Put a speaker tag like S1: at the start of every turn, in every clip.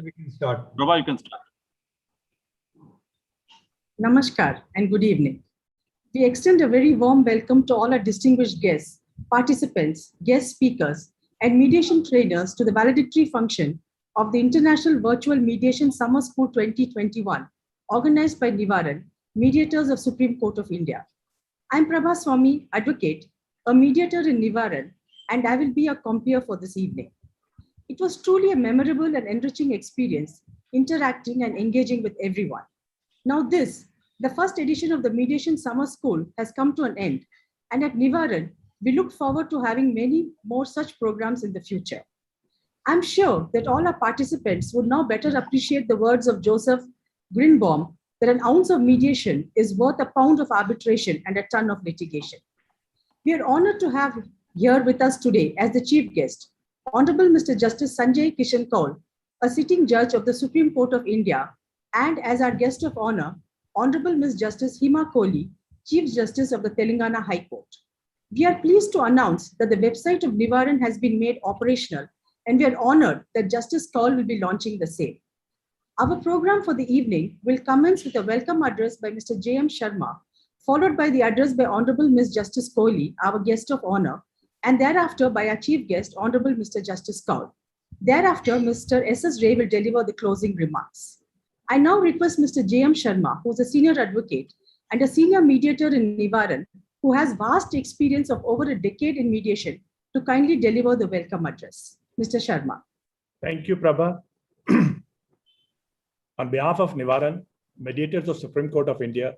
S1: we can start.
S2: Prabha, you can start.
S3: Namaskar and good evening. We extend a very warm welcome to all our distinguished guests, participants, guest speakers, and mediation trainers to the valedictory function of the International Virtual Mediation Summer School 2021, organized by Nivaran, Mediators of Supreme Court of India. I'm Prabha Swami, advocate, a mediator in Nivaran, and I will be a compeer for this evening. It was truly a memorable and enriching experience, interacting and engaging with everyone. Now this, the first edition of the Mediation Summer School, has come to an end, and at Nivaran, we look forward to having many more such programs in the future. I'm sure that all our participants would now better appreciate the words of Joseph Greenbaum that an ounce of mediation is worth a pound of arbitration and a ton of litigation. We are honored to have here with us today as the chief guest, Honorable Mr. Justice Sanjay Kishan Kaul, a sitting judge of the Supreme Court of India, and as our guest of honor, Honorable Ms. Justice Hima Kohli, Chief Justice of the Telangana High Court. We are pleased to announce that the website of Nivaran has been made operational, and we are honored that Justice Kaul will be launching the same. Our program for the evening will commence with a welcome address by Mr. J.M. Sharma, followed by the address by Honorable Ms. Justice Kohli, our guest of honor, and thereafter by our chief guest, Honorable Mr. Justice Kaul. Thereafter, Mr. S.S. Ray will deliver the closing remarks. I now request Mr. J.M. Sharma, who is a senior advocate and a senior mediator in Nivaran, who has vast experience of over a decade in mediation, to kindly deliver the welcome address. Mr. Sharma.
S4: Thank you, Prabha. On behalf of Nivaran, Mediators of Supreme Court of India,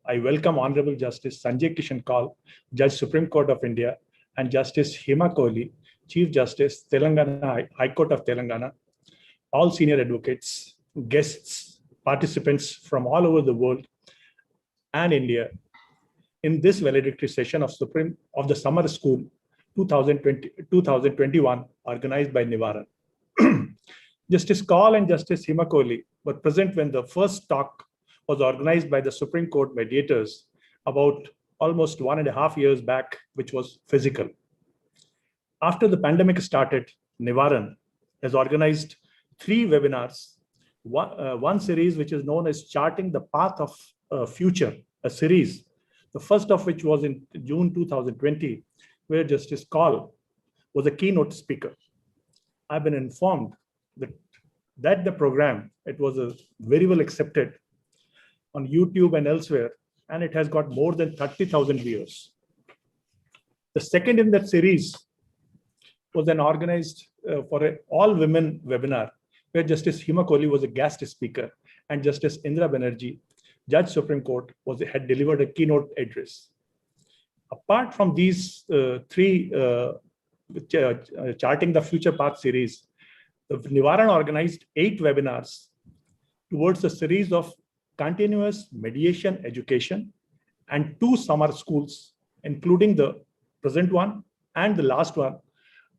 S4: I welcome Honorable Justice Sanjay Kishan Kaul, Judge Supreme Court of India, and Justice Hima Kohli, Chief Justice, Telangana High Court of Telangana, all senior advocates, guests, participants from all over the world and India in this valedictory session of the Summer School 2021 organized by Nivaran. Justice Kaul and Justice Hima Kohli were present when the first talk was organized by the Supreme Court mediators about almost 1.5 years back, which was physical. After the pandemic started, Nivaran has organized 3 webinars, one series which is known as Charting the Path of Future, a series, the first of which was in June 2020, where Justice Kaul was a keynote speaker. I've been informed that the program, it was very well accepted on YouTube and elsewhere, and it has got more than 30,000 viewers. The second in that series was an organized for an all-women webinar, where Justice Hima Kohli was a guest speaker, and Justice Indra Banerjee, Judge Supreme Court, had delivered a keynote address. Apart from these 3 Charting the Future Path series, the Nivaran organized 8 webinars towards a series of continuous mediation education and 2 summer schools, including the present one and the last one,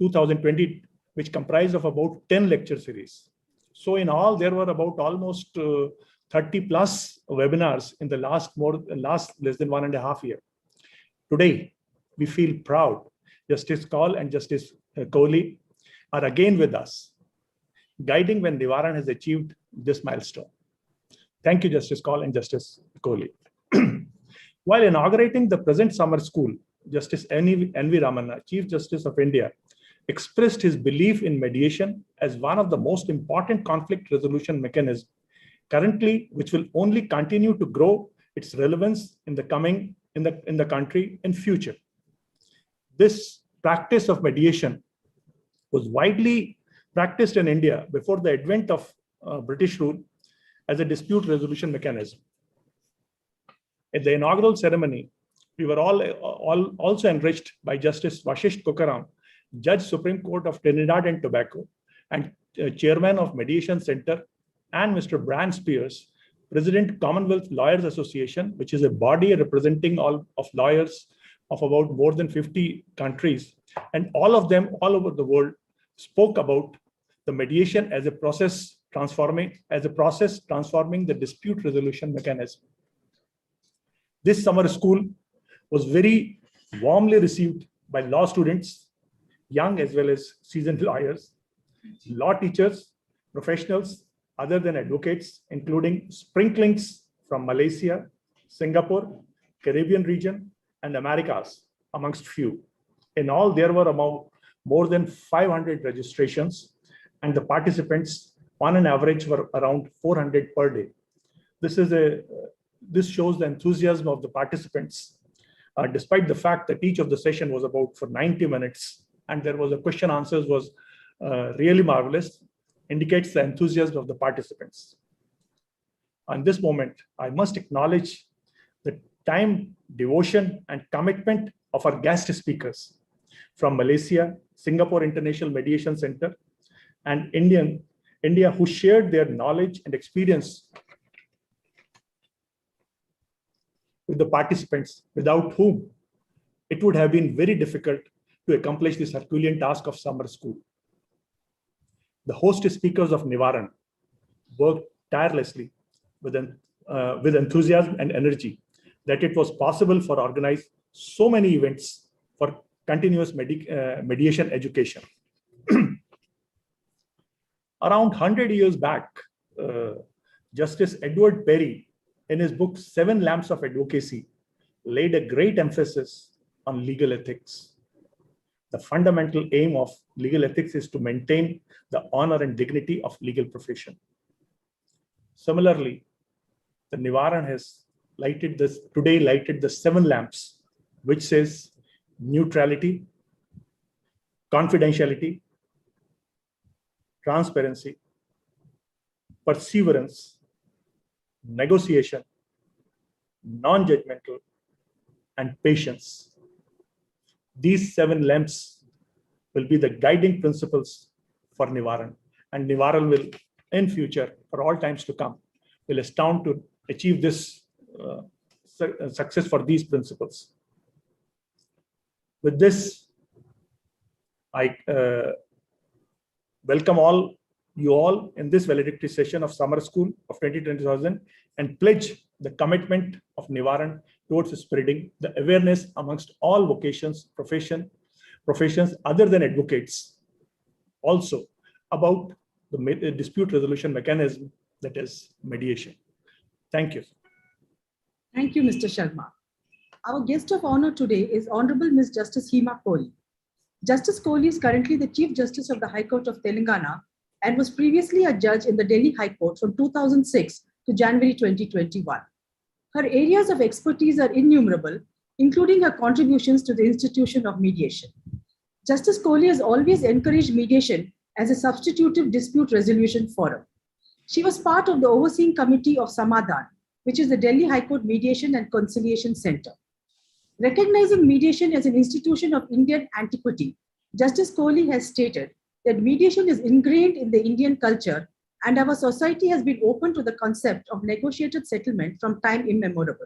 S4: 2020, which comprised of about 10 lecture series. So in all, there were about almost 30 plus webinars in the last less than 1.5 years. Today, we feel proud. Justice Kaul and Justice Kohli are again with us, guiding when Nivaran has achieved this milestone. Thank you, Justice Kaul and Justice Kohli. While inaugurating the present summer school, Justice N.V. Ramana, Chief Justice of India, expressed his belief in mediation as one of the most important conflict resolution mechanisms currently, which will only continue to grow its relevance in the country in future. This practice of mediation was widely practiced in India before the advent of British rule as a dispute resolution mechanism. At the inaugural ceremony, we were all also enriched by Justice Vashisht Kukaram, Judge Supreme Court of Trinidad and Tobago, and Chairman of Mediation Center, and Mr. Bran Spears, President Commonwealth Lawyers Association, which is a body representing all of lawyers of about more than 50 countries, and all of them all over the world spoke about the mediation as a process transforming the dispute resolution mechanism. This summer school was very warmly received by law students, young as well as seasoned lawyers, law teachers, professionals other than advocates, including sprinklings from Malaysia, Singapore, Caribbean region, and Americas, amongst few. In all, there were about more than 500 registrations, and the participants on an average were around 400 per day. This shows the enthusiasm of the participants, despite the fact that each of the session was about for 90 minutes, and there was a question answers was really marvelous, indicates the enthusiasm of the participants. On this moment, I must acknowledge the time, devotion, and commitment of our guest speakers from Malaysia, Singapore International Mediation Center, and India, who shared their knowledge and experience with the participants, without whom it would have been very difficult to accomplish this Herculean task of summer school. The host speakers of Nivaran worked tirelessly with enthusiasm and energy that it was possible for organize so many events for continuous mediation education. Around 100 years back, Justice Edward Perry, in his book, 7 Lamps of Advocacy, laid a great emphasis on legal ethics. The fundamental aim of legal ethics is to maintain the honor and dignity of legal profession. Similarly, the Nivaran has lighted the 7 lamps, which says neutrality, confidentiality, transparency, perseverance, negotiation, non-judgmental, and patience. These 7 lamps will be the guiding principles for Nivaran, and Nivaran will, in future, for all times to come, will astound to achieve this success for these principles. With this, I welcome you all in this valedictory session of Summer School of 2020 and pledge the commitment of Nivaran towards spreading the awareness amongst all vocations, professions other than advocates, also about the dispute resolution mechanism, that is mediation. Thank you.
S3: Thank you, Mr. Sharma. Our guest of honor today is Honorable Ms. Justice Hema Kohli. Justice Kohli is currently the Chief Justice of the High Court of Telangana and was previously a judge in the Delhi High Court from 2006 to January 2021. Her areas of expertise are innumerable, including her contributions to the institution of mediation. Justice Kohli has always encouraged mediation as a substitutive dispute resolution forum. She was part of the overseeing committee of Samadhan, which is the Delhi High Court Mediation and Conciliation Center. Recognizing mediation as an institution of Indian antiquity, Justice Kohli has stated that mediation is ingrained in the Indian culture and our society has been open to the concept of negotiated settlement from time immemorial.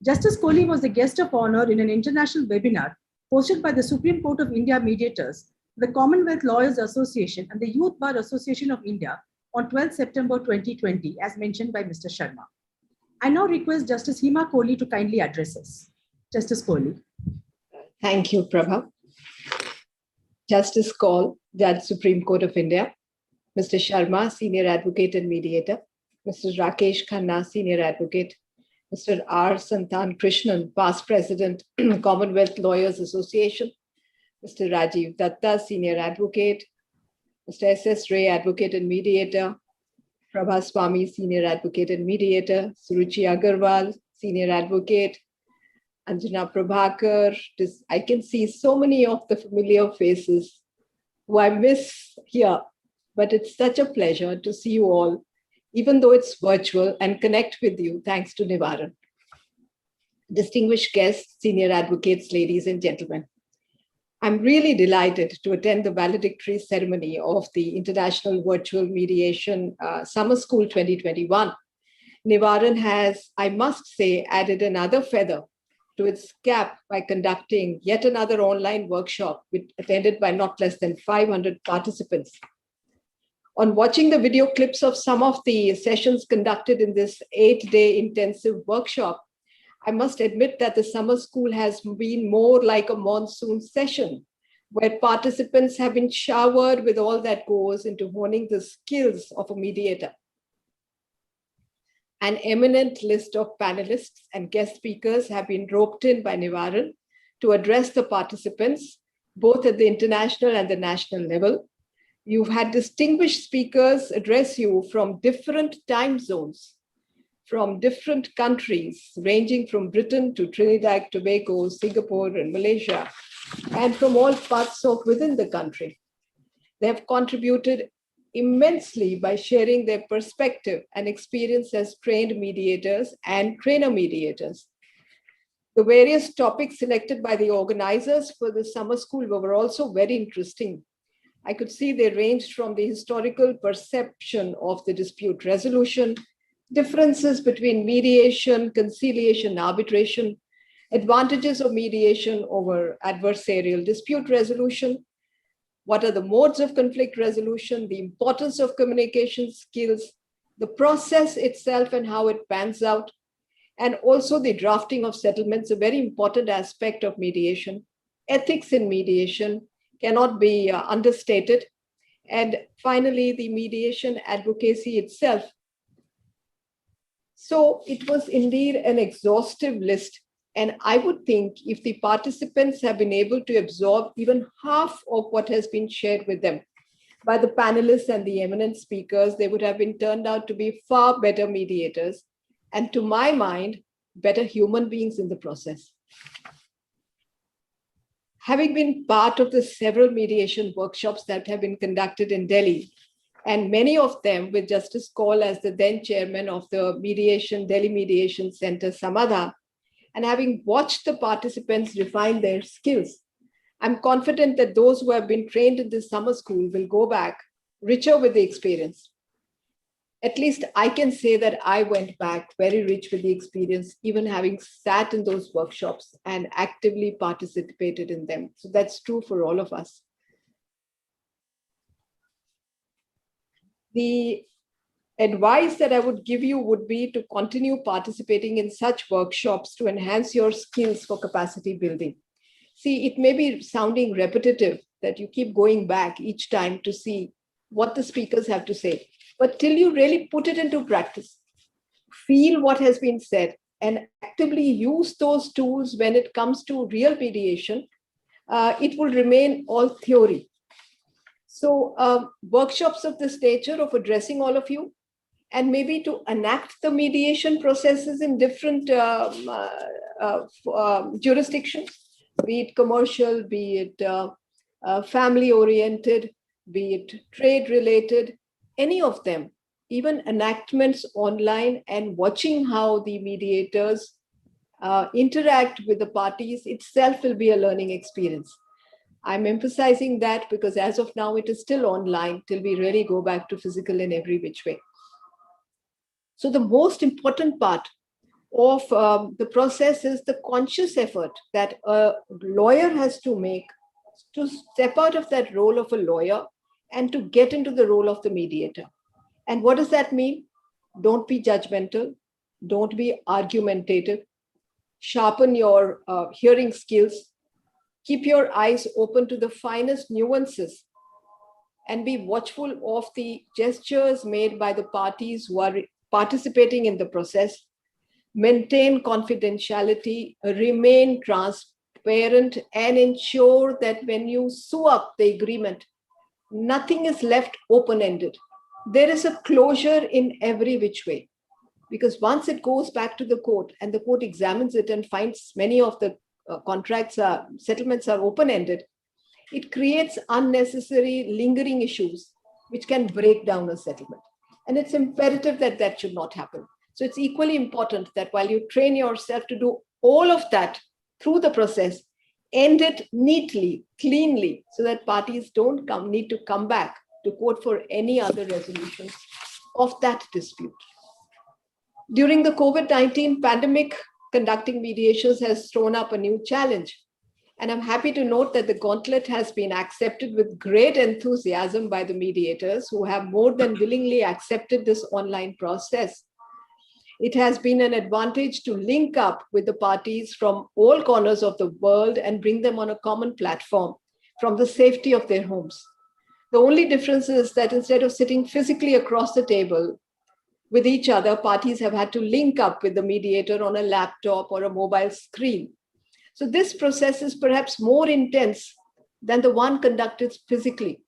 S3: Justice Kohli was the guest of honor in an international webinar hosted by the Supreme Court of India mediators, the Commonwealth Lawyers Association, and the Youth Bar Association of India on 12 September 2020, as mentioned by Mr. Sharma. I now request Justice Hema Kohli to kindly address us. Justice Kohli.
S1: Thank you, Prabha. Justice Kaul, Judge Supreme Court of India, Mr. Sharma, Senior Advocate and Mediator, Mr. Rakesh Khanna, Senior Advocate, Mr. R. Santan Krishnan, Past President, Commonwealth Lawyers Association, Mr. Rajiv Datta, Senior Advocate, Mr. S.S. Ray, Advocate and Mediator, Prabha Swami, Senior Advocate and Mediator, Suruchi Agarwal, Senior Advocate, Anjana Prabhakar. I can see so many of the familiar faces who I miss here, but it's such a pleasure to see you all, even though it's virtual, and connect with you thanks to Nivaran. Distinguished guests, senior advocates, ladies and gentlemen, I'm really delighted to attend the valedictory ceremony of the International Virtual Mediation Summer School 2021. Nivaran has, I must say, added another feather to its cap by conducting yet another online workshop attended by not less than 500 participants. On watching the video clips of some of the sessions conducted in this 8-day intensive workshop, I must admit that the summer school has been more like a monsoon session where participants have been showered with all that goes into honing the skills of a mediator. An eminent list of panelists and guest speakers have been roped in by Nivaran to address the participants, both at the international and the national level. You've had distinguished speakers address you from different time zones, from different countries, ranging from Britain to Trinidad, Tobago, Singapore, and Malaysia, and from all parts of within the country. They have contributed immensely by sharing their perspective and experience as trained mediators and trainer mediators. The various topics selected by the organizers for the summer school were also very interesting. I could see they ranged from the historical perception of the dispute resolution, differences between mediation, conciliation, arbitration, advantages of mediation over adversarial dispute resolution, what are the modes of conflict resolution, the importance of communication skills, the process itself and how it pans out, and also the drafting of settlements, a very important aspect of mediation. Ethics in mediation cannot be understated. And finally, the mediation advocacy itself. So it was indeed an exhaustive list. And I would think if the participants have been able to absorb even half of what has been shared with them by the panelists and the eminent speakers, they would have been turned out to be far better mediators. And to my mind, better human beings in the process. Having been part of the several mediation workshops that have been conducted in Delhi, and many of them with Justice Kaul as the then chairman of the Delhi Mediation Center, Samadha, and having watched the participants refine their skills, I'm confident that those who have been trained in this summer school will go back richer with the experience. At least I can say that I went back very rich with the experience, even having sat in those workshops and actively participated in them. So that's true for all of us. The advice that I would give you would be to continue participating in such workshops to enhance your skills for capacity building. See, it may be sounding repetitive that you keep going back each time to see what the speakers have to say, but till you really put it into practice, feel what has been said, and actively use those tools when it comes to real mediation, it will remain all theory. So workshops of this nature of addressing all of you, and maybe to enact the mediation processes in different jurisdictions, be it commercial, be it family-oriented, be it trade-related, any of them, even enactments online and watching how the mediators interact with the parties itself will be a learning experience. I'm emphasizing that because as of now, it is still online till we really go back to physical in every which way. So the most important part of the process is the conscious effort that a lawyer has to make to step out of that role of a lawyer and to get into the role of the mediator. And what does that mean? Don't be judgmental. Don't be argumentative. Sharpen your hearing skills. Keep your eyes open to the finest nuances and be watchful of the gestures made by the parties who are participating in the process. Maintain confidentiality, remain transparent, and ensure that when you sew up the agreement, nothing is left open-ended. There is a closure in every which way, because once it goes back to the court and the court examines it and finds many of the settlements are open-ended, it creates unnecessary lingering issues which can break down a settlement. And it's imperative that that should not happen. So it's equally important that while you train yourself to do all of that through the process, end it neatly, cleanly, so that parties don't need to come back to court for any other resolution of that dispute. During the COVID-19 pandemic, conducting mediations has thrown up a new challenge. And I'm happy to note that the gauntlet has been accepted with great enthusiasm by the mediators who have more than willingly accepted this online process. It has been an advantage to link up with the parties from all corners of the world and bring them on a common platform from the safety of their homes. The only difference is that instead of sitting physically across the table with each other, parties have had to link up with the mediator on a laptop or a mobile screen. So this process is perhaps more intense than the one conducted physically.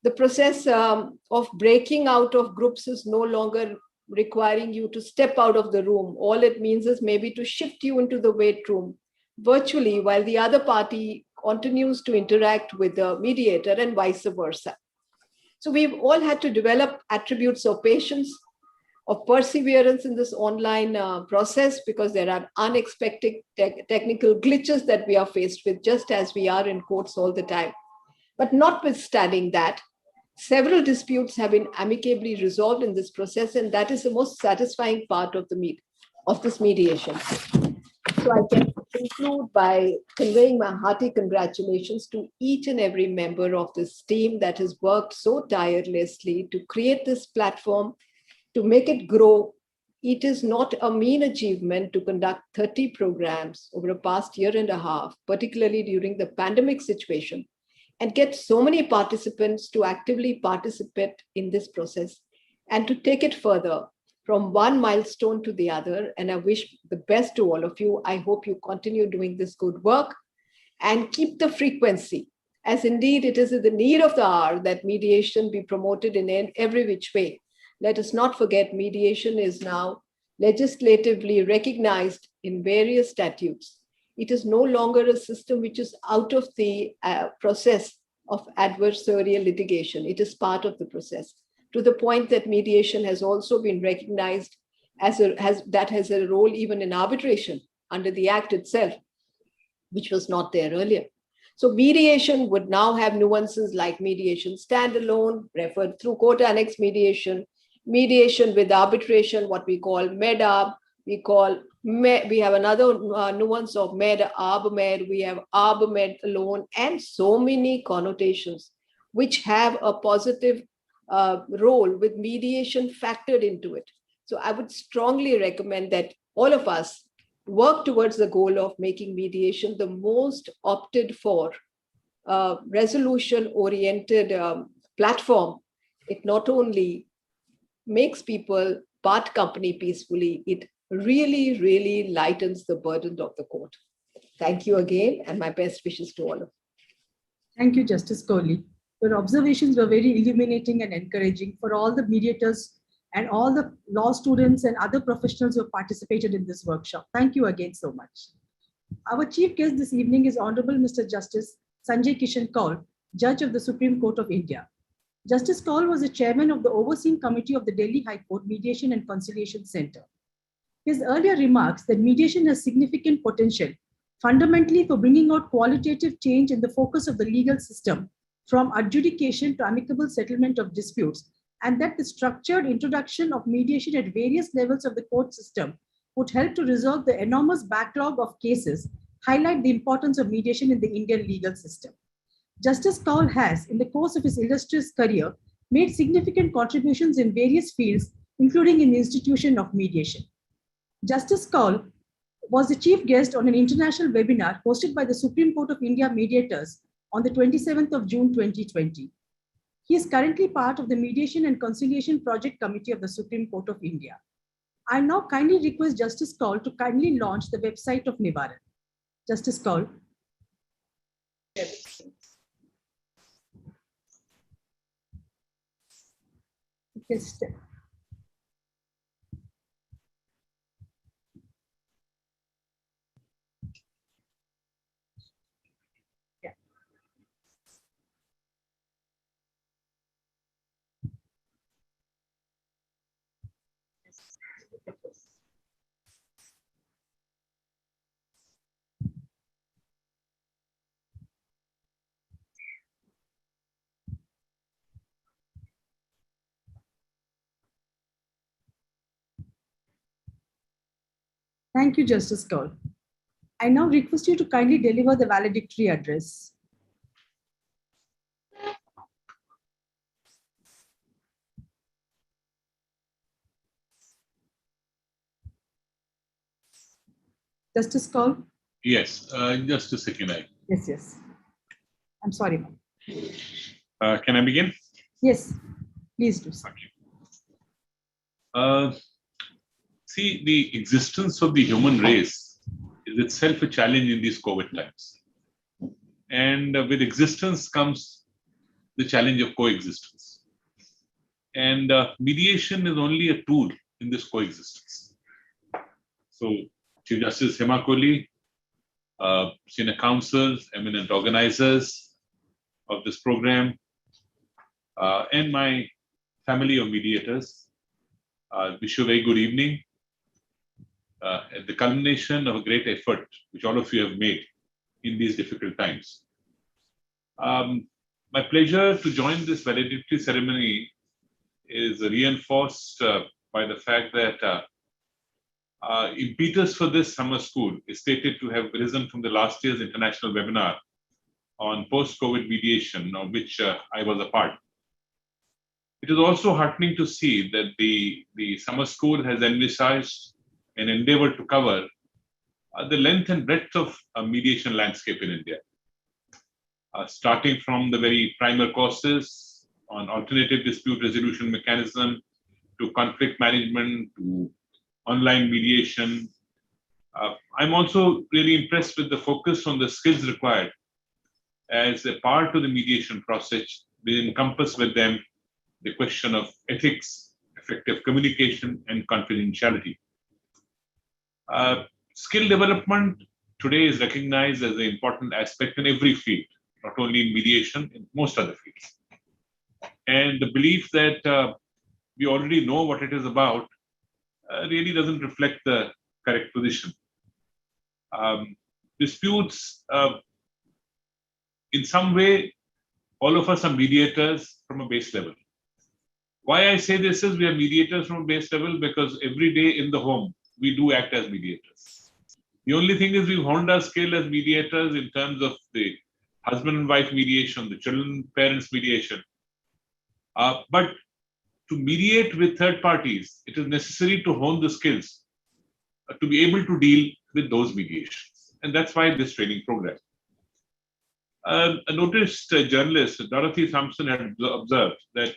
S1: The process of breaking out of groups is no longer requiring you to step out of the room. All it means is maybe to shift you into the wait room virtually while the other party continues to interact with the mediator and vice versa. So we've all had to develop attributes of patience, of perseverance in this online process, because there are unexpected technical glitches that we are faced with, just as we are in courts all the time. But notwithstanding that, several disputes have been amicably resolved in this process, and that is the most satisfying part of this mediation. So I can conclude by conveying my hearty congratulations to each and every member of this team that has worked so tirelessly to create this platform, to make it grow. It is not a mean achievement to conduct 30 programs over a past year and a half, particularly during the pandemic situation, and get so many participants to actively participate in this process and to take it further from one milestone to the other. And I wish the best to all of you. I hope you continue doing this good work and keep the frequency, as indeed it is the need of the hour that mediation be promoted in every which way. Let us not forget, mediation is now legislatively recognized in various statutes. It is no longer a system which is out of the process of adversarial litigation. It is part of the process, to the point that mediation has also been recognized as a role even in arbitration under the Act itself, which was not there earlier. So mediation would now have nuances like mediation standalone, referred through court annex mediation, mediation with arbitration, what we call med-arb. We have another nuance of med-arb-med. We have arb-med alone, and so many connotations which have a positive role with mediation factored into it. So I would strongly recommend that all of us work towards the goal of making mediation the most opted for resolution-oriented platform. It not only makes people part company peacefully, it really, really lightens the burden of the court. Thank you again, and my best wishes to all of you.
S3: Thank you, Justice Kohli. Your observations were very illuminating and encouraging for all the mediators and all the law students and other professionals who have participated in this workshop. Thank you again so much. Our chief guest this evening is Honorable Mr. Justice Sanjay Kishan Kaul, Judge of the Supreme Court of India. Justice Kaul was the chairman of the Overseeing Committee of the Delhi High Court Mediation and Conciliation Center. His earlier remarks that mediation has significant potential fundamentally for bringing out qualitative change in the focus of the legal system from adjudication to amicable settlement of disputes, and that the structured introduction of mediation at various levels of the court system would help to resolve the enormous backlog of cases, highlight the importance of mediation in the Indian legal system. Justice Kaul has, in the course of his illustrious career, made significant contributions in various fields, including in the institution of mediation. Justice Kaul was the chief guest on an international webinar hosted by the Supreme Court of India mediators on the 27th of June 2020. He is currently part of the Mediation and Conciliation Project Committee of the Supreme Court of India. I now kindly request Justice Kaul to kindly launch the website of Nivaran. Justice Kaul. Yes. Thank you, Justice Kaul. I now request you to kindly deliver the valedictory address. Justice Kaul?
S2: Yes, just a second.
S3: Yes. I'm sorry.
S2: Can I begin?
S3: Yes, please do. Sir.
S2: See, the existence of the human race is itself a challenge in these COVID times. And with existence comes the challenge of coexistence. And mediation is only a tool in this coexistence. So, Chief Justice Hema Kohli, senior counsels, eminent organizers of this program, and my family of mediators, wish you a very good evening. At the culmination of a great effort which all of you have made in these difficult times. My pleasure to join this valedictory ceremony is reinforced by the fact that impetus for this summer school is stated to have risen from the last year's international webinar on post-COVID mediation, of which I was a part. It is also heartening to see that the summer school has envisaged and endeavored to cover the length and breadth of a mediation landscape in India. Starting from the very primer courses on alternative dispute resolution mechanism, to conflict management, to online mediation. I'm also really impressed with the focus on the skills required as a part of the mediation process. They encompass with them the question of ethics, effective communication, and confidentiality. Skill development today is recognized as an important aspect in every field, not only in mediation, in most other fields. And the belief that we already know what it is about really doesn't reflect the correct position. Disputes, in some way, all of us are mediators from a base level. Why I say this is we are mediators from a base level because every day in the home, we do act as mediators. The only thing is we've honed our skill as mediators in terms of the husband and wife mediation, the children parents mediation. But to mediate with third parties, it is necessary to hone the skills to be able to deal with those mediations. And that's why this training program. A noticed journalist, Dorothy Thompson, had observed that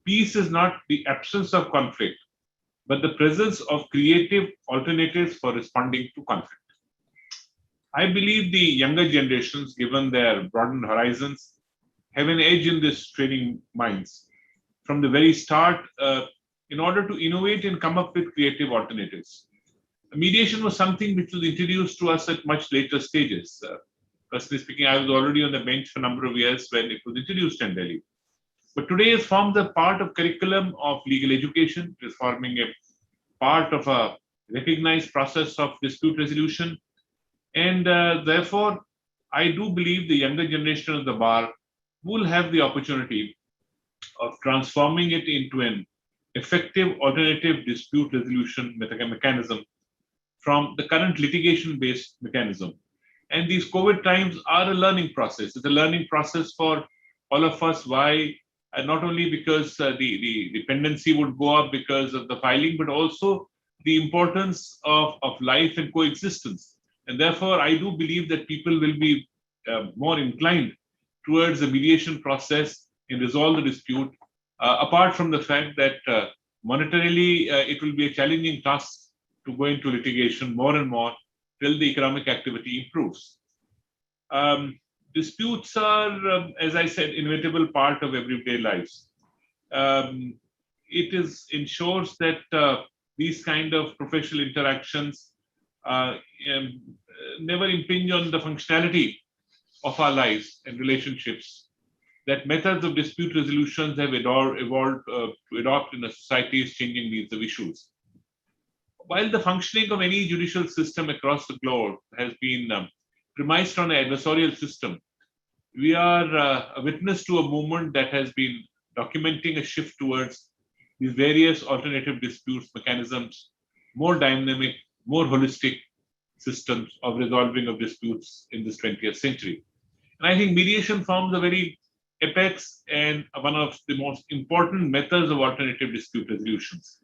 S2: peace is not the absence of conflict, but the presence of creative alternatives for responding to conflict. I believe the younger generations, given their broadened horizons, have an edge in this training minds from the very start in order to innovate and come up with creative alternatives. Mediation was something which was introduced to us at much later stages. Personally speaking, I was already on the bench for a number of years when it was introduced in Delhi. But today it forms a part of curriculum of legal education. It is forming a part of a recognized process of dispute resolution. And therefore, I do believe the younger generation of the bar will have the opportunity of transforming it into an effective alternative dispute resolution mechanism from the current litigation-based mechanism. And these COVID times are a learning process. It's a learning process for all of us. Why? Not only because the dependency would go up because of the filing, but also the importance of life and coexistence. And therefore, I do believe that people will be more inclined towards the mediation process and resolve the dispute, apart from the fact that monetarily it will be a challenging task to go into litigation more and more till the economic activity improves. Disputes are, as I said, inevitable part of everyday lives. It ensures that these kind of professional interactions never impinge on the functionality of our lives and relationships. That methods of dispute resolutions have evolved to adopt in a society's changing needs of issues. While the functioning of any judicial system across the globe has been premised on an adversarial system, we are a witness to a movement that has been documenting a shift towards these various alternative disputes mechanisms, more dynamic, more holistic systems of resolving of disputes in this 20th century. And I think mediation forms a very apex and one of the most important methods of alternative dispute resolutions.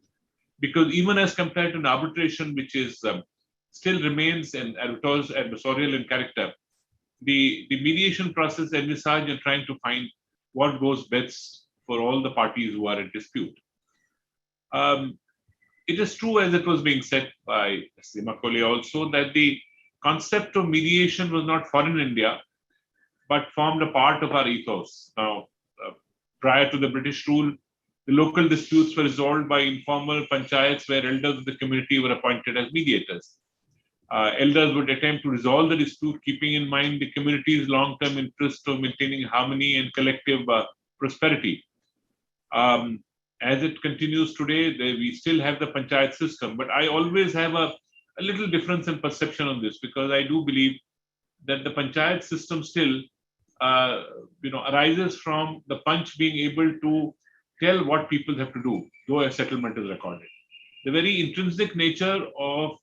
S2: Because even as compared to an arbitration, which is still remains an adversarial in character, the mediation process envisaged in trying to find what goes best for all the parties who are in dispute. It is true, as it was being said by Seema Kole also, that the concept of mediation was not foreign in India, but formed a part of our ethos. Now, prior to the British rule, the local disputes were resolved by informal panchayats where elders of the community were appointed as mediators. Elders would attempt to resolve the dispute, keeping in mind the community's long-term interest of maintaining harmony and collective prosperity. As it continues today, we still have the panchayat system, but I always have a little difference in perception on this, because I do believe that the panchayat system still arises from the panch being able to tell what people have to do, though a settlement is recorded. The very intrinsic nature of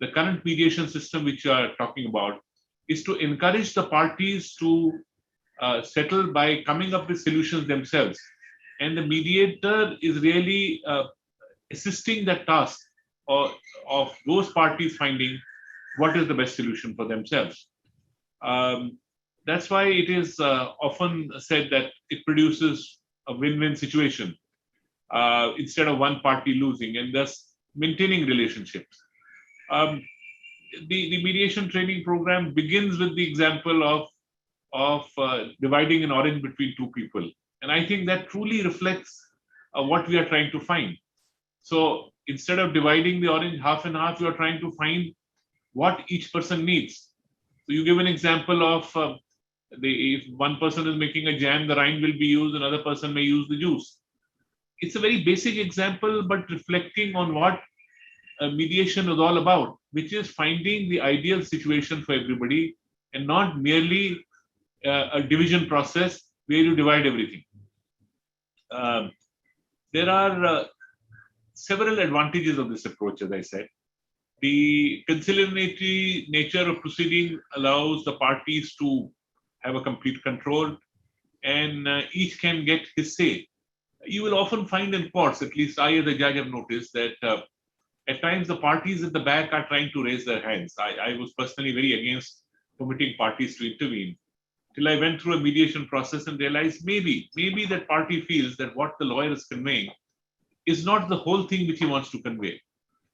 S2: the current mediation system which you are talking about is to encourage the parties to settle by coming up with solutions themselves. And the mediator is really assisting that task of those parties finding what is the best solution for themselves. That's why it is often said that it produces a win-win situation instead of one party losing, and thus maintaining relationships. The mediation training program begins with the example of dividing an orange between two people. And I think that truly reflects what we are trying to find. So instead of dividing the orange half and half, you are trying to find what each person needs. So you give an example of if one person is making a jam, the rind will be used, another person may use the juice. It's a very basic example, but reflecting on what mediation is all about, which is finding the ideal situation for everybody and not merely a division process where you divide everything. There are several advantages of this approach, as I said. The conciliatory nature of proceeding allows the parties to have a complete control, and each can get his say. You will often find in courts, at least I as a judge have noticed, that at times the parties at the back are trying to raise their hands. I was personally very against permitting parties to intervene, till I went through a mediation process and realized maybe that party feels that what the lawyer is conveying is not the whole thing which he wants to convey.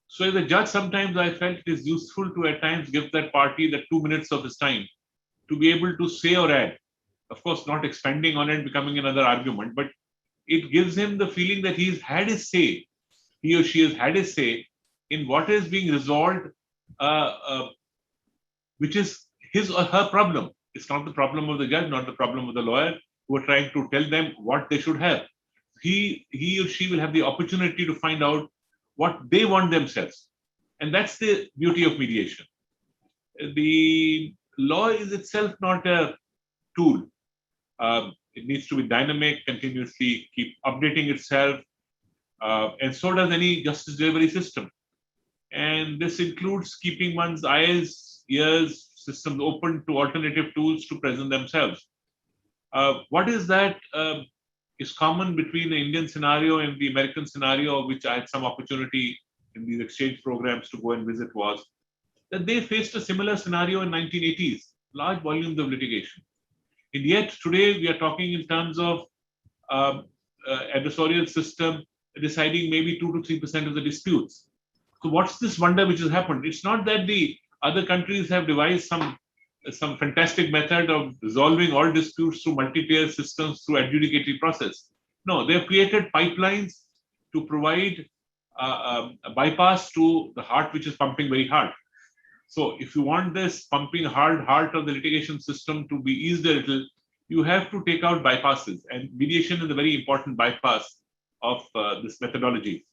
S2: So as a judge, sometimes I felt it is useful to at times give that party the 2 minutes of his time to be able to say or add. Of course, not expanding on it, becoming another argument, but it gives him the feeling that he's had his say, he or she has had his say in what is being resolved, which is his or her problem. It's not the problem of the judge, not the problem of the lawyer who are trying to tell them what they should have. He or she will have the opportunity to find out what they want themselves. And that's the beauty of mediation. The law is itself not a tool. It needs to be dynamic, continuously keep updating itself. And so does any justice delivery system. And this includes keeping one's eyes, ears, systems open to alternative tools to present themselves. What is that is common between the Indian scenario and the American scenario, which I had some opportunity in these exchange programs to go and visit, was that they faced a similar scenario in 1980s, large volumes of litigation. And yet today we are talking in terms of adversarial system deciding maybe 2 to 3% of the disputes. So what's this wonder which has happened? It's not that the other countries have devised some fantastic method of resolving all disputes through multi-tier systems through adjudicatory process. No, they've created pipelines to provide a bypass to the heart which is pumping very hard. So if you want this pumping hard heart of the litigation system to be eased a little, you have to take out bypasses, and mediation is a very important bypass of this methodology.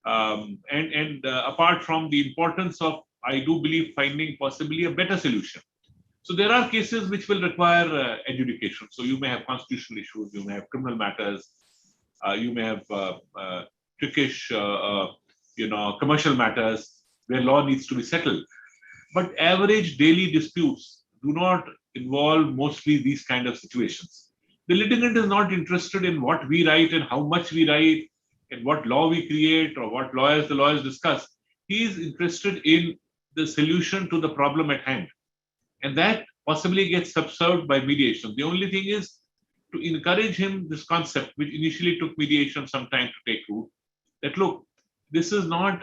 S2: Apart from the importance of, I do believe, finding possibly a better solution. So there are cases which will require adjudication. So you may have constitutional issues, you may have criminal matters, you may have trickish, commercial matters where law needs to be settled. But average daily disputes do not involve mostly these kind of situations. The litigant is not interested in what we write and how much we write and what law we create or what the lawyers discuss. He is interested in the solution to the problem at hand. And that possibly get subserved by mediation. The only thing is to encourage him this concept, which initially took mediation some time to take root, that look, this is not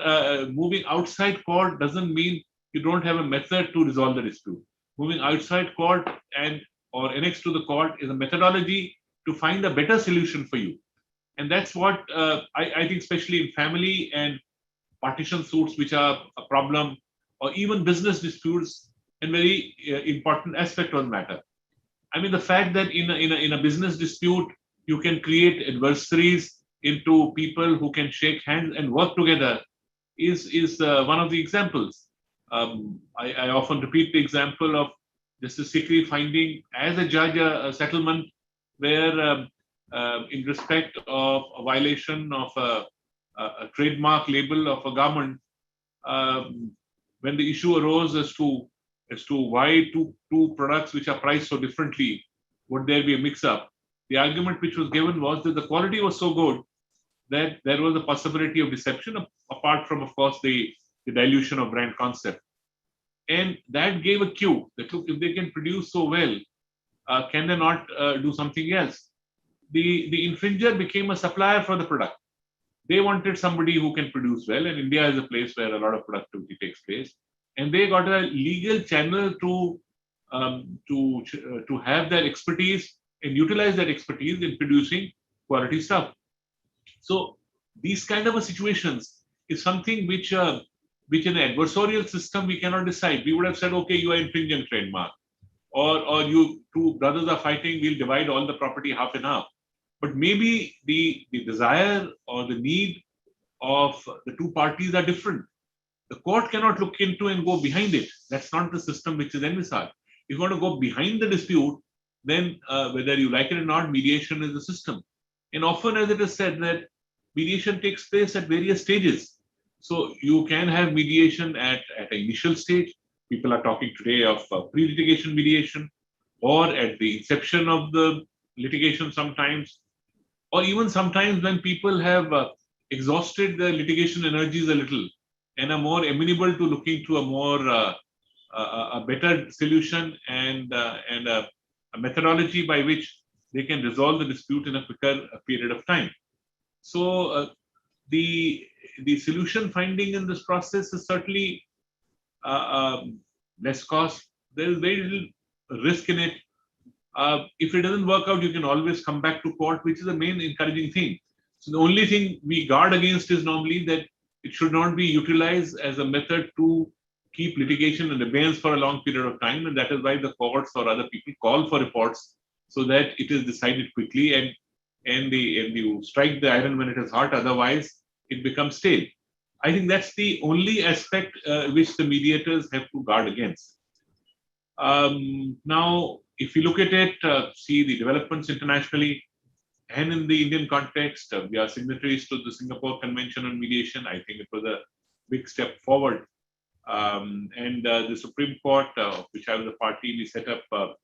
S2: moving outside court doesn't mean you don't have a method to resolve the dispute. Moving outside court and or annexed to the court is a methodology to find a better solution for you. And that's what I think, especially in family and partition suits, which are a problem, or even business disputes, and very important aspect of the matter. I mean, the fact that in a business dispute, you can create adversaries into people who can shake hands and work together is one of the examples. I often repeat the example of Justice Sikri finding as a judge a settlement where in respect of a violation of a trademark label of a garment, when the issue arose as to why two products which are priced so differently would there be a mix-up, the argument which was given was that the quality was so good that there was a possibility of deception, apart from, of course, the dilution of brand concept. And that gave a cue that, look, if they can produce so well, can they not do something else? The infringer became a supplier for the product. They wanted somebody who can produce well, and India is a place where a lot of productivity takes place. And they got a legal channel to have that expertise and utilize that expertise in producing quality stuff. So these kind of situations is something which in an adversarial system we cannot decide. We would have said, okay, you are infringing trademark, or you two brothers are fighting, we'll divide all the property half and half. But maybe the desire or the need of the two parties are different. The court cannot look into and go behind it. That's not the system which is envisaged. If you want to go behind the dispute, then whether you like it or not, mediation is the system. And often, as it is said, that mediation takes place at various stages. So you can have mediation at an initial stage. People are talking today of pre-litigation mediation, or at the inception of the litigation sometimes, or even sometimes when people have exhausted their litigation energies a little and are more amenable to looking to a more a better solution and a methodology by which they can resolve the dispute in a quicker period of time. So the solution finding in this process is certainly less cost. There is very little risk in it. If it doesn't work out, you can always come back to court, which is the main encouraging thing. So the only thing we guard against is normally that it should not be utilized as a method to keep litigation in abeyance for a long period of time, and that is why the courts or other people call for reports so that it is decided quickly and you strike the iron when it is hot. Otherwise, it becomes stale. I think that's the only aspect which the mediators have to guard against. Now, if you look at it, see the developments internationally and in the Indian context, we are signatories to the Singapore Convention on Mediation. I think it was a big step forward. And the Supreme Court, which I was a party, we set up a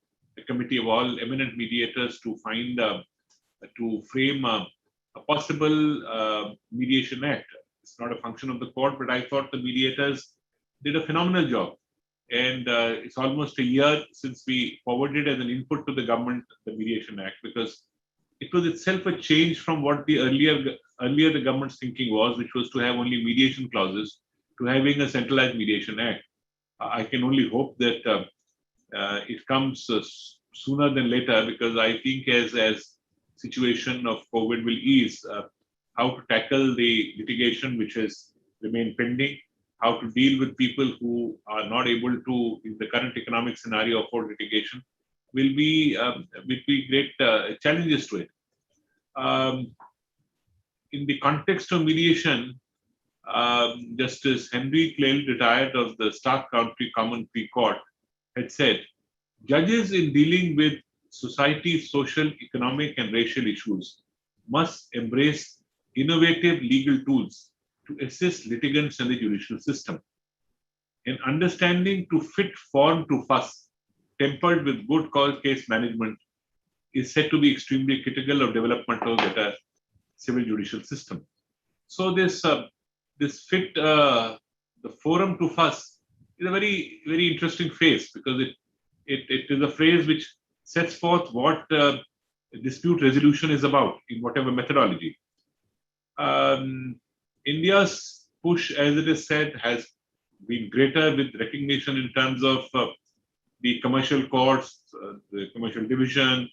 S2: committee of all eminent mediators to find, to frame a possible mediation act. It's not a function of the court, but I thought the mediators did a phenomenal job. And it's almost a year since we forwarded as an input to the government the Mediation Act, because it was itself a change from what the earlier the government's thinking was, which was to have only mediation clauses, to having a centralized Mediation Act. I can only hope that it comes sooner than later, because I think as situation of COVID will ease, how to tackle the litigation which has remained pending, how to deal with people who are not able to, in the current economic scenario, afford litigation, will be great challenges to it. In the context of mediation, Justice Henry Clay, retired of the Stark County Common Pleas Court, had said, judges in dealing with society's social, economic, and racial issues must embrace innovative legal tools to assist litigants in the judicial system. An understanding to fit form to fuss, tempered with good case management, is said to be extremely critical of development of a better civil judicial system. So this fit the forum to fuss is a very, very interesting phase, because It is a phrase which sets forth what dispute resolution is about in whatever methodology. India's push, as it is said, has been greater with recognition in terms of the commercial courts, the commercial division,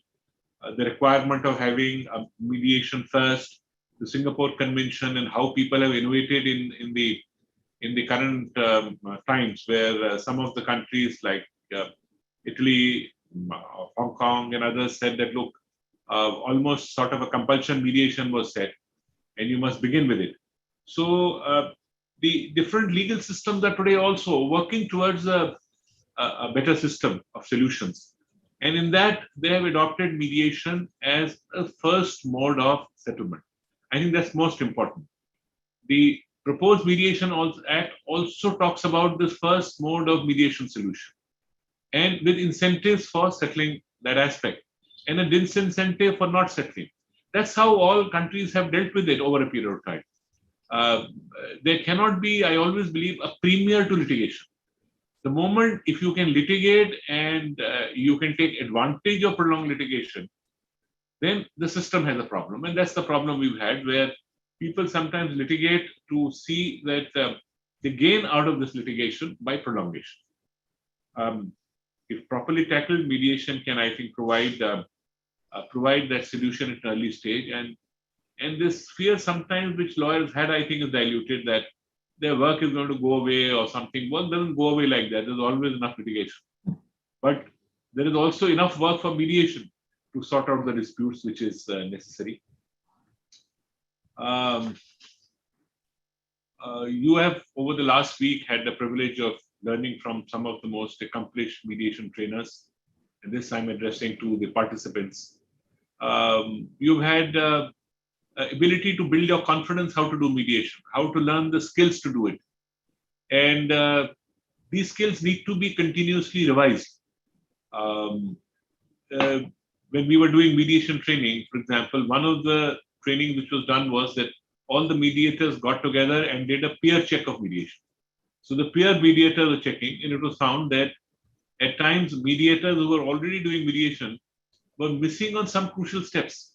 S2: the requirement of having a mediation first, the Singapore Convention, and how people have innovated in the current times, where some of the countries like Italy, Hong Kong, and others said that, look, almost sort of a compulsion mediation was set, and you must begin with it. So the different legal systems are today also working towards a better system of solutions. And in that, they have adopted mediation as a first mode of settlement. I think that's most important. The proposed Mediation Act also talks about this first mode of mediation solution, and with incentives for settling that aspect, and a disincentive for not settling. That's how all countries have dealt with it over a period of time. There cannot be, I always believe, a premier to litigation. The moment if you can litigate and you can take advantage of prolonged litigation, then the system has a problem. And that's the problem we've had, where people sometimes litigate to see that they gain out of this litigation by prolongation. If properly tackled, mediation can, I think, provide that solution at an early stage. And this fear sometimes which lawyers had, I think, is diluted, that their work is going to go away or something. Work doesn't go away like that. There's always enough litigation. But there is also enough work for mediation to sort out the disputes which is necessary. You have, over the last week, had the privilege of learning from some of the most accomplished mediation trainers. And this I'm addressing to the participants. You've had ability to build your confidence how to do mediation, how to learn the skills to do it. And these skills need to be continuously revised. When we were doing mediation training, for example, one of the training which was done was that all the mediators got together and did a peer check of mediation. So the peer mediators were checking, and it was found that at times mediators who were already doing mediation were missing on some crucial steps.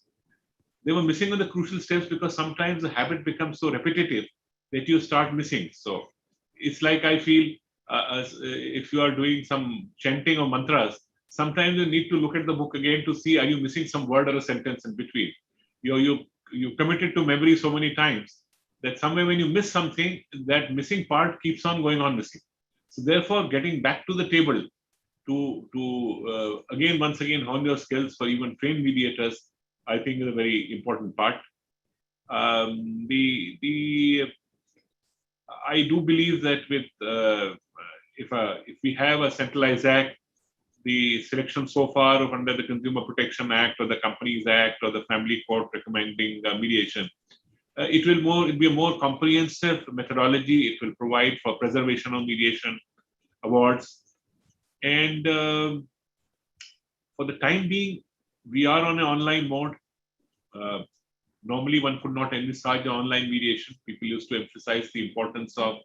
S2: They were missing on the crucial steps because sometimes the habit becomes so repetitive that you start missing. So it's like, I feel, if you are doing some chanting or mantras, sometimes you need to look at the book again to see, are you missing some word or a sentence in between? You committed to memory so many times that somewhere when you miss something, that missing part keeps on going on missing. So therefore, getting back to the table to again, once again, hone your skills for even trained mediators, I think is a very important part. I do believe that with if we have a centralized act, the selection so far of under the Consumer Protection Act or the Companies Act or the Family Court recommending mediation, it will be a more comprehensive methodology. It will provide for preservation of mediation awards. And for the time being, we are on an online mode. Normally, one could not envisage online mediation. People used to emphasize the importance of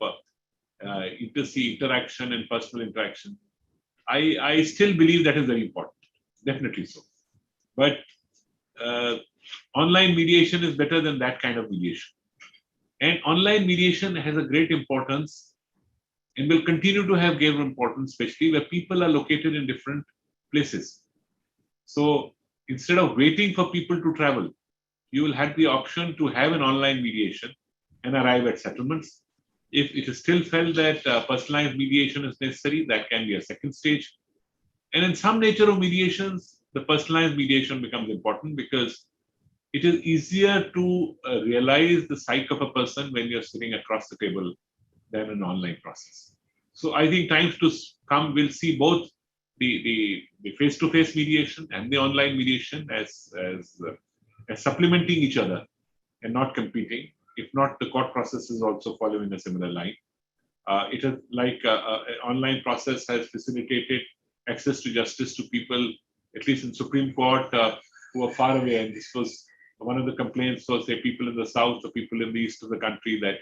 S2: inter-see interaction and personal interaction. I still believe that is very important, definitely so. But online mediation is better than that kind of mediation. And online mediation has a great importance and will continue to have great importance, especially where people are located in different places. So instead of waiting for people to travel, you will have the option to have an online mediation and arrive at settlements. If it is still felt that personalized mediation is necessary, that can be a second stage. And in some nature of mediations, the personalized mediation becomes important because it is easier to realize the psyche of a person when you're sitting across the table than an online process. So I think times to come will see both the face-to-face mediation and the online mediation as supplementing each other and not competing. If not, the court process is also following a similar line. It is like an online process has facilitated access to justice to people, at least in Supreme Court, who are far away. And this was one of the complaints was say people in the south or people in the east of the country that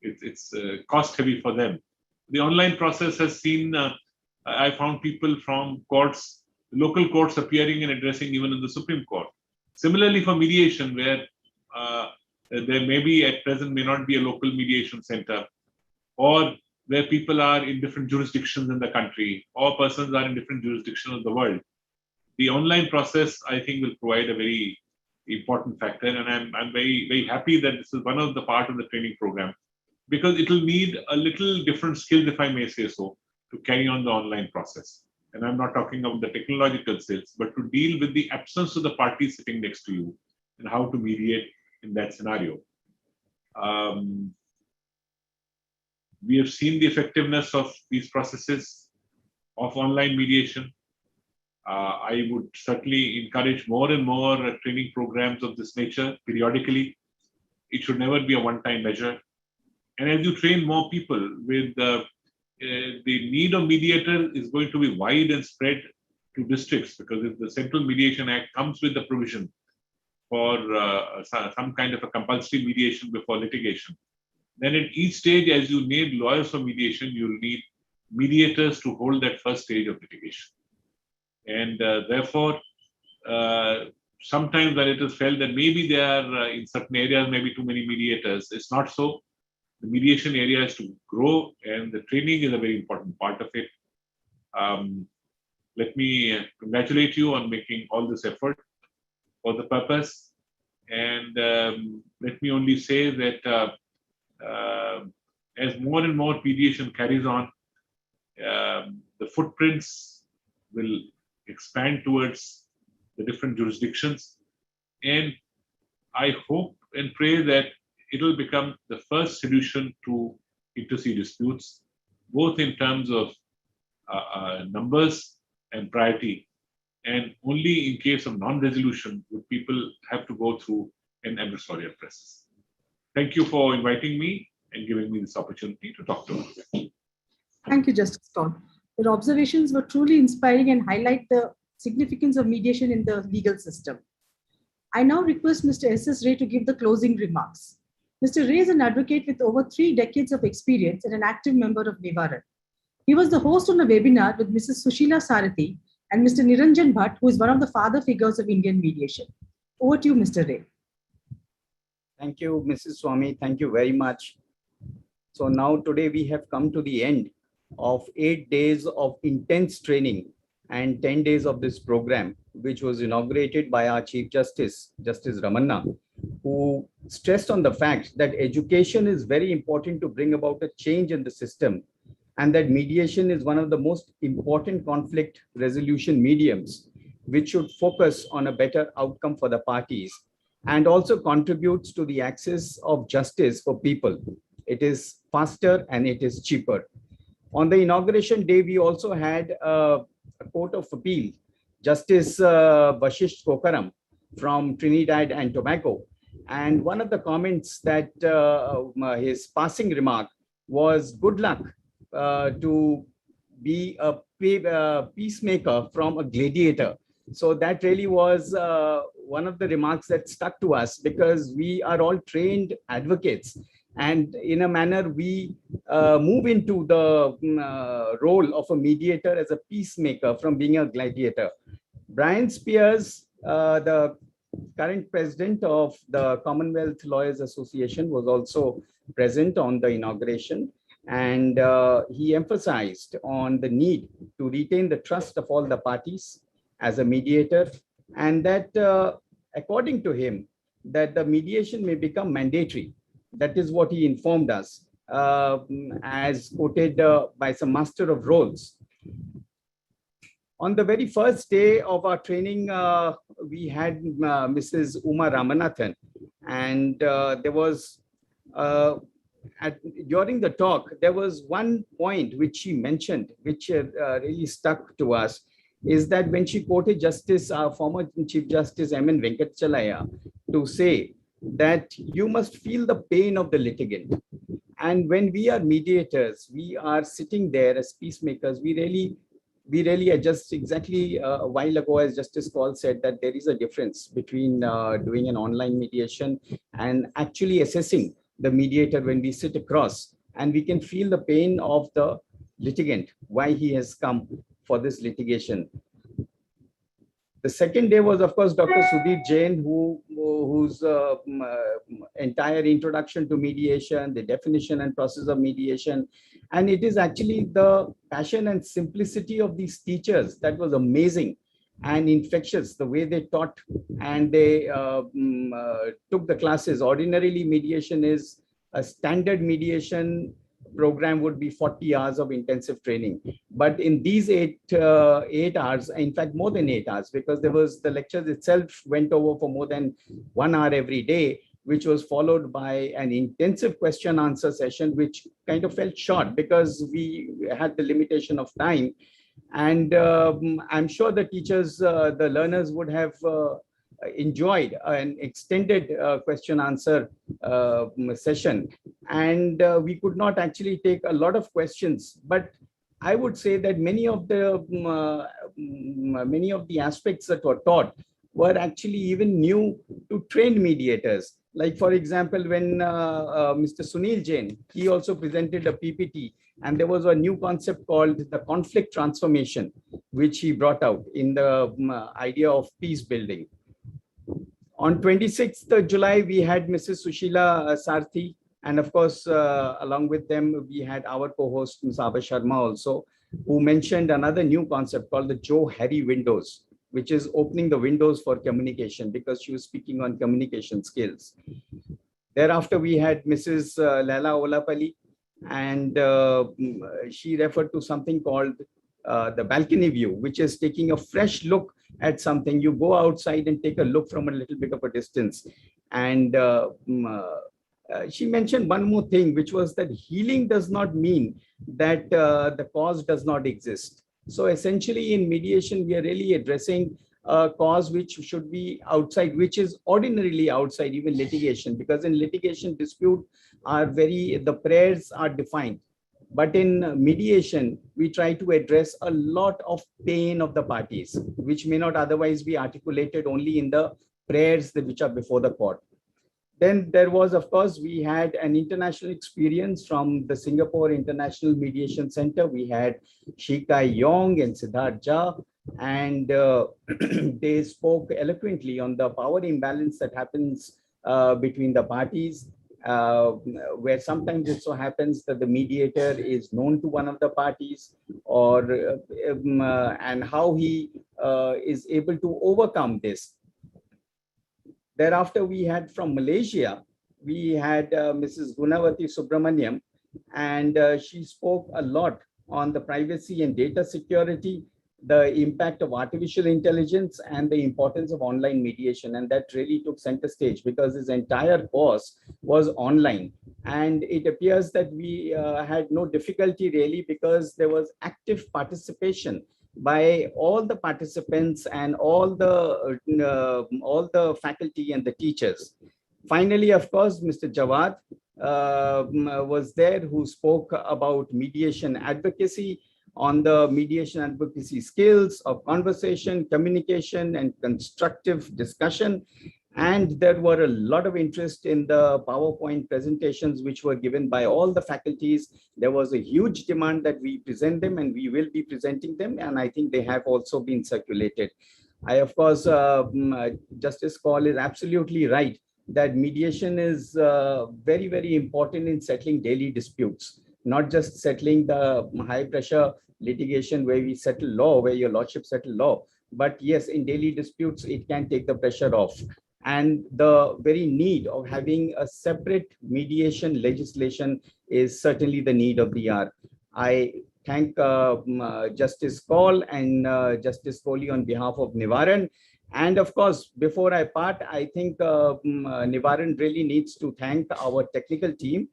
S2: it's cost heavy for them. The online process has seen I found people from courts, local courts appearing and addressing even in the Supreme Court. Similarly, for mediation, where there may be at present may not be a local mediation center, or where people are in different jurisdictions in the country, or persons are in different jurisdictions of the world. The online process, I think, will provide a very important factor, and I'm very, very happy that this is one of the part of the training program, because it will need a little different skills, if I may say so, to carry on the online process. And I'm not talking about the technological skills, but to deal with the absence of the party sitting next to you and how to mediate in that scenario. We have seen the effectiveness of these processes of online mediation. I would certainly encourage more and more training programs of this nature periodically. It should never be a one-time measure. And as you train more people with the need of mediator is going to be wide and spread to districts, because if the Central Mediation Act comes with the provision for some kind of a compulsory mediation before litigation, then at each stage, as you need lawyers for mediation, you'll need mediators to hold that first stage of litigation. And therefore, sometimes when it is felt that maybe there are in certain areas, maybe too many mediators, it's not so. The mediation area is to grow, and the training is a very important part of it. Let me congratulate you on making all this effort for the purpose. And let me only say that as more and more mediation carries on, the footprints will expand towards the different jurisdictions. And I hope and pray that it will become the first solution to inter-se disputes, both in terms of numbers and priority. And only in case of non-resolution would people have to go through an adversarial process. Thank you for inviting me and giving me this opportunity to talk to you.
S3: Thank you, Justice Kaul. Your observations were truly inspiring and highlight the significance of mediation in the legal system. I now request Mr. S.S. Ray to give the closing remarks. Mr. Ray is an advocate with over 3 decades of experience and an active member of Nivaran. He was the host on a webinar with Mrs. Sushila Sarathi and Mr. Niranjan Bhatt, who is one of the father figures of Indian mediation. Over to you, Mr. Ray.
S5: Thank you, Mrs. Swami. Thank you very much. So now today we have come to the end of 8 days of intense training and 10 days of this program, which was inaugurated by our Chief Justice, Justice Ramanna, who stressed on the fact that education is very important to bring about a change in the system, and that mediation is one of the most important conflict resolution mediums, which should focus on a better outcome for the parties and also contributes to the access of justice for people. It is faster and it is cheaper. On the inauguration day, we also had a Court of Appeal, Justice Vashisht Kokaram from Trinidad and Tobago. And one of the comments that his passing remark was good luck to be a peacemaker from a gladiator. So that really was one of the remarks that stuck to us, because we are all trained advocates. And in a manner, we move into the role of a mediator as a peacemaker from being a gladiator. Brian Spears, the current president of the Commonwealth Lawyers Association, was also present on the inauguration. And he emphasized on the need to retain the trust of all the parties as a mediator, and that according to him, that the mediation may become mandatory. That is what he informed us, as quoted by some master of roles. On the very first day of our training, we had Mrs. Uma Ramanathan, and there was, during the talk, there was one point which she mentioned, which really stuck to us, is that when she quoted Justice, former Chief Justice M.N. Venkatachalaya, to say that you must feel the pain of the litigant. And when we are mediators, we are sitting there as peacemakers, we really are just exactly a while ago, as Justice Kaul said, that there is a difference between doing an online mediation and actually assessing the mediator when we sit across, and we can feel the pain of the litigant why he has come for this litigation. The second day was, of course, Dr. Sudhir Jain, whose entire introduction to mediation, the definition and process of mediation. And it is actually the passion and simplicity of these teachers that was amazing and infectious, the way they taught and they took the classes. Ordinarily, mediation is a standard mediation program would be 40 hours of intensive training. But in these 8 hours, in fact, more than 8 hours, because there was the lectures itself went over for more than 1 hour every day, which was followed by an intensive question answer session, which kind of felt short because we had the limitation of time. And I'm sure the teachers, the learners would have enjoyed an extended question answer session, and we could not actually take a lot of questions, but I would say that many of the aspects that were taught were actually even new to trained mediators. Like, for example, when Mr. Sunil Jain, he also presented a PPT, and there was a new concept called the conflict transformation, which he brought out in the idea of peace building. On 26th of July, we had Mrs. Sushila Sarthi, and of course, along with them, we had our co-host, Ms. Abha Sharma also, who mentioned another new concept called the Joe Harry windows, which is opening the windows for communication, because she was speaking on communication skills. Thereafter, we had Mrs. Laila Olapalli, and she referred to something called the balcony view, which is taking a fresh look at something. You go outside and take a look from a little bit of a distance. And she mentioned one more thing, which was that healing does not mean that the cause does not exist. So essentially in mediation, we are really addressing a cause which should be outside, which is ordinarily outside even litigation, because in litigation dispute the prayers are defined. But in mediation, we try to address a lot of pain of the parties, which may not otherwise be articulated only in the prayers which are before the court. Then there was, of course, we had an international experience from the Singapore International Mediation Center. We had Shikai Yong and Siddharth Jha, and they spoke eloquently on the power imbalance that happens between the parties. Where sometimes it so happens that the mediator is known to one of the parties, or and how he is able to overcome this. Thereafter, we had from Malaysia, we had Mrs. Gunawati Subramaniam, and she spoke a lot on the privacy and data security, the impact of artificial intelligence, and the importance of online mediation. And that really took center stage because his entire course was online. And it appears that we had no difficulty really, because there was active participation by all the participants and all the faculty and the teachers. Finally, of course, Mr. Jawad was there, who spoke about mediation advocacy, on the mediation advocacy skills of conversation, communication, and constructive discussion. And there were a lot of interest in the PowerPoint presentations, which were given by all the faculties. There was a huge demand that we present them, and we will be presenting them. And I think they have also been circulated. Of course, Justice Kaul is absolutely right that mediation is very, very important in settling daily disputes, not just settling the high pressure litigation where we settle law, where your lordship settle law. But yes, in daily disputes, it can take the pressure off. And the very need of having a separate mediation legislation is certainly the need of the hour. I thank Justice Kaul and Justice Kohli on behalf of Nivaran. And of course, before I part, I think Nivaran really needs to thank our technical team,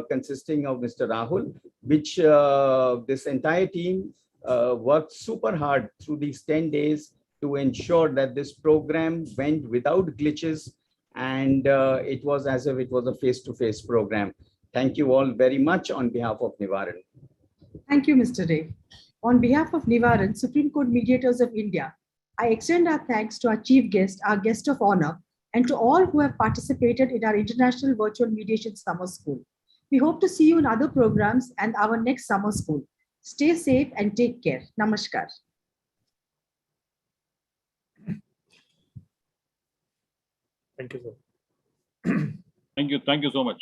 S5: consisting of Mr. Rahul, which this entire team worked super hard through these 10 days to ensure that this program went without glitches, and it was as if it was a face-to-face program. Thank you all very much on behalf of Nivaran.
S3: Thank you, Mr. Ray. On behalf of Nivaran, Supreme Court Mediators of India, I extend our thanks to our chief guest, our guest of honor, and to all who have participated in our International Virtual Mediation Summer School. We hope to see you in other programs and our next summer school. Stay safe and take care. Namaskar.
S4: Thank you, sir.
S6: Thank you so much.